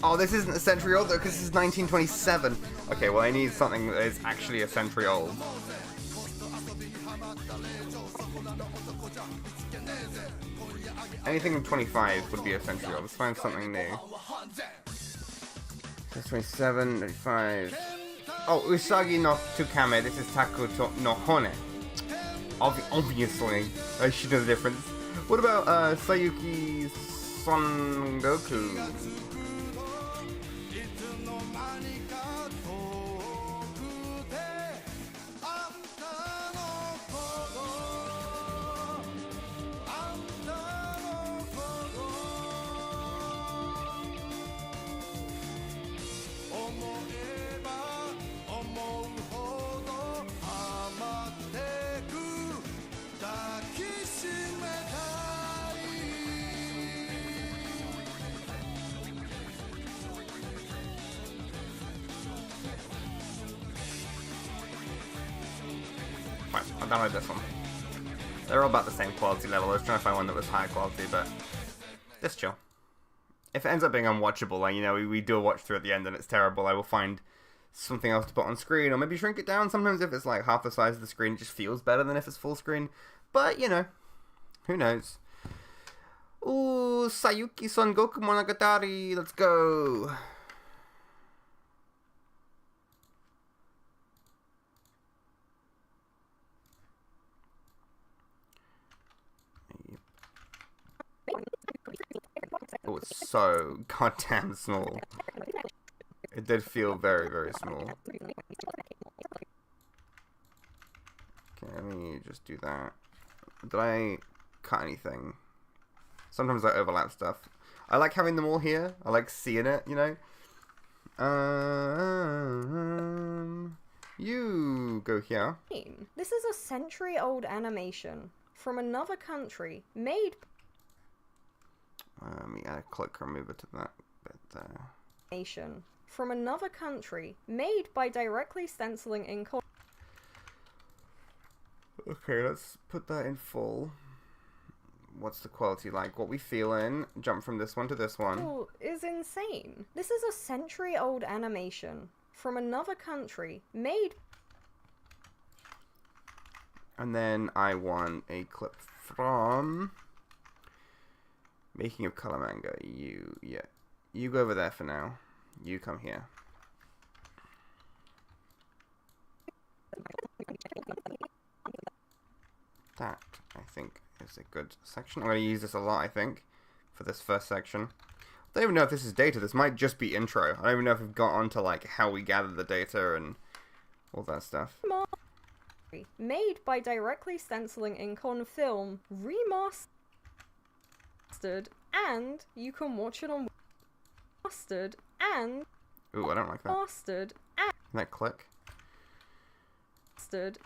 Oh, this isn't a century old though, because this is 1927. Okay, well I need something that is actually a century old. Anything from 25 would be a century old. Let's find something new. That's 27, 25. Oh, Usagi no Tukame. This is Taku no Hone. Obviously, I should know the difference. What about Sayuki Son Goku? I'll download this one. They're all about the same quality level. I was trying to find one that was high quality, but it's chill. If it ends up being unwatchable, like, you know, we do a watch through at the end and it's terrible, I will find something else to put on screen, or maybe shrink it down. Sometimes if it's like half the size of the screen, it just feels better than if it's full screen. But, you know, who knows. Ooh, Sayuki Son Goku Monogatari, let's go. Oh, it's so goddamn small. It did feel very, very small. Okay, let me just do that. Did I cut anything? Sometimes I overlap stuff. I like having them all here. I like seeing it, you know? You go here. This is a century-old animation from another country made... Let me add a click remover to that bit there. Animation from another country made by directly stenciling in... Okay, let's put that in full. What's the quality like? What we feeling? Jump from this one to this one. Is insane. This is a century-old animation from another country made... And then I want a clip from Making of Color Manga. You go over there for now. You come here. That, I think, is a good section. I'm going to use this a lot, I think, for this first section. I don't even know if this is data. This might just be intro. I don't even know if we've got on to, like, how we gather the data and all that stuff. Made by directly stenciling ink on film, remastered, and you can watch it on mastered and Ooh, I don't like that. mastered and Can that click? mastered.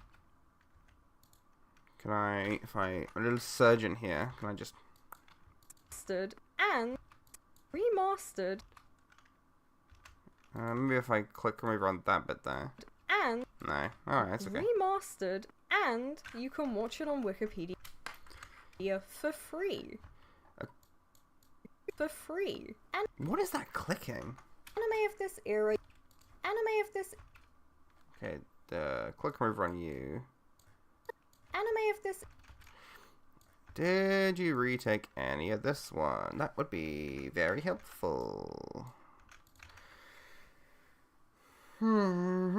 Can I, if I, a little surgeon here, can I just... Mastered and remastered maybe if I click remover on that bit there. and No. Alright, that's okay. remastered, and you can watch it on Wikipedia for free. For free. And What is that clicking? anime of this era. Anime of this. Okay, click remover on you. Anime of this. Did you retake any of this one? That would be very helpful. Anime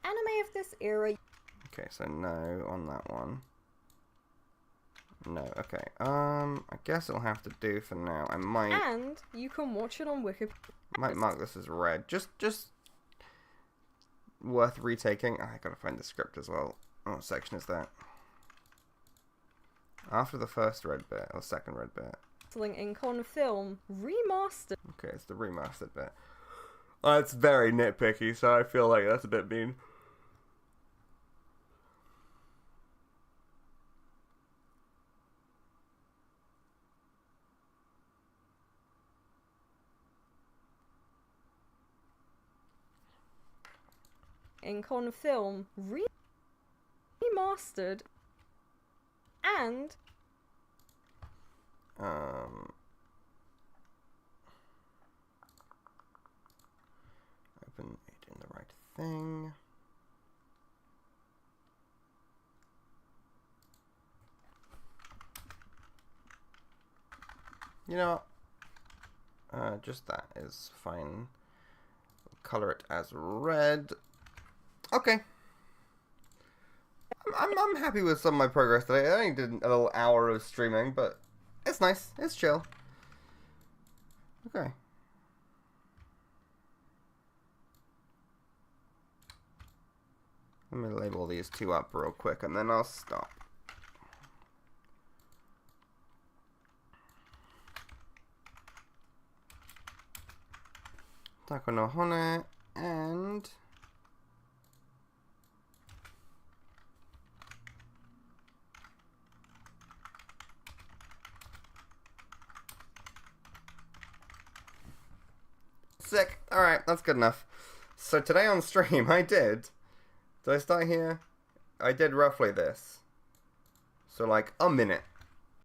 of this era. Okay, so no on that one. No, okay. I guess it'll have to do for now. I might And you can watch it on Wikipedia. mark this as red. Just worth retaking. I gotta find the script as well. What section is that? After the first red bit, or second red bit. Wrestling Inc. on film remastered. Okay, it's the remastered bit. It's very nitpicky, so I feel like that's a bit mean. Inc. on film remastered and Open, are you doing the right thing? You know what? Just that is fine. Color it as red. Okay. I'm happy with some of my progress today. I only did a little hour of streaming, but it's nice. It's chill. Okay. Let me label these two up real quick and then I'll stop. Taco no Hone and sick. Alright, that's good enough. So today on stream did I start here? I did roughly this. So like a minute.